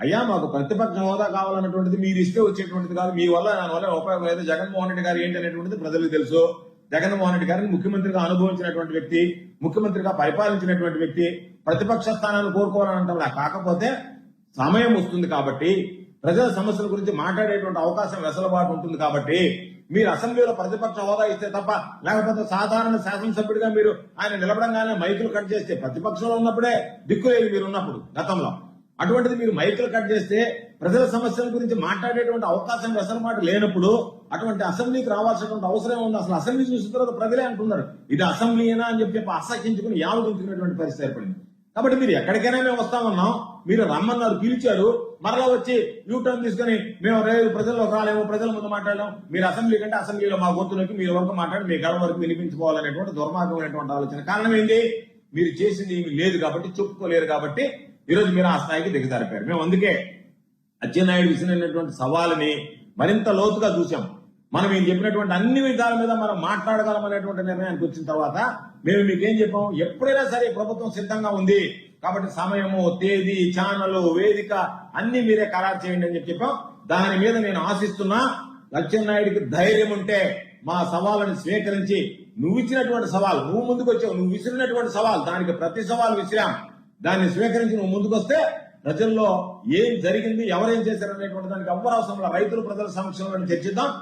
అయ్యా మాకు ప్రతిపక్ష హోదా కావాలన్నటువంటిది మీరు ఇస్తే వచ్చేటువంటిది కాదు, మీ వల్ల దాని వల్ల ఉపయోగం లేదు. జగన్మోహన్ రెడ్డి గారు ఏంటి అనేటువంటిది ప్రజలకు తెలుసు. జగన్మోహన్ రెడ్డి గారిని ముఖ్యమంత్రిగా అనుభవించినటువంటి వ్యక్తి, ముఖ్యమంత్రిగా పరిపాలించినటువంటి వ్యక్తి, ప్రతిపక్ష స్థానాన్ని కోరుకోవాలంటే కాకపోతే సమయం వస్తుంది కాబట్టి, ప్రజల సమస్యల గురించి మాట్లాడేటువంటి అవకాశం వెసులుబాటు ఉంటుంది కాబట్టి మీరు అసెంబ్లీలో ప్రతిపక్ష హోదా ఇస్తే తప్ప, లేకపోతే సాధారణ శాసనసభ్యుడిగా మీరు ఆయన నిలబడంగానే మైకులు కట్ చేస్తే, ప్రతిపక్షంలో ఉన్నప్పుడే దిక్కులేదు మీరు ఉన్నప్పుడు గతంలో, అటువంటిది మీరు మైకులు కట్ చేస్తే ప్రజల సమస్యల గురించి మాట్లాడేటువంటి అవకాశం వెసులుబాటు లేనప్పుడు అటువంటి అసెంబ్లీకి రావాల్సినటువంటి అవసరం ఉంది. అసలు అసెంబ్లీ చూసిన తర్వాత ప్రజలే అంటున్నారు ఇది అసెంబ్లీనా అని చెప్పి అసహించుకుని యావగించుకునేటువంటి పరిస్థితి ఏర్పడింది. కాబట్టి మీరు ఎక్కడికైనా మేము వస్తామన్నాం, మీరు రమ్మన్నారు, పిలిచారు, మరలా వచ్చి యూటర్న్ తీసుకుని మేము రేపు ప్రజల్లోకి రాలేము, ప్రజల ముందు మాట్లాడలేము, మీరు అసెంబ్లీ కంటే అసెంబ్లీలో మా గొంతులోకి మీరు వరకు మాట్లాడి మీ గడవ వరకు వినిపించుకోవాలనేటువంటి దుర్మార్గమైనటువంటి ఆలోచన. కారణం ఏంటి? మీరు చేసింది ఏమి లేదు కాబట్టి, చెప్పుకోలేరు కాబట్టి ఈరోజు మీరు ఆ స్థాయికి దిగజారిపోయారు. మేము అందుకే అచ్చెన్నాయుడు విసిరినటువంటి సవాలుని మరింత లోతుగా చూసాం. మనం ఈయన చెప్పినటువంటి అన్ని విధాల మీద మనం మాట్లాడగలం అనేటువంటి నిర్ణయానికి వచ్చిన తర్వాత మేము మీకేం చెప్పాం, ఎప్పుడైనా సరే ప్రభుత్వం సిద్ధంగా ఉంది కాబట్టి సమయము, తేదీ, ఛానల్, వేదిక అన్ని మీరే ఖరారు చేయండి అని చెప్పాం. దాని మీద నేను ఆశిస్తున్నా అచ్చెన్నాయుడికి ధైర్యం ఉంటే మా సవాళ్ళని స్వీకరించి, నువ్వు ఇచ్చినటువంటి సవాల్, నువ్వు ముందుకు వచ్చావు, నువ్వు విసిరినటువంటి సవాల్, దానికి ప్రతి సవాల్ విసిరాం, దాన్ని స్వీకరించి నువ్వు ముందుకు వస్తే ప్రజల్లో ఏం జరిగింది, ఎవరేం చేశారు అనేటువంటి దానికి ఎవ్వరు అవసరం, రైతులు ప్రజల సమక్షంలో చర్చిద్దాం.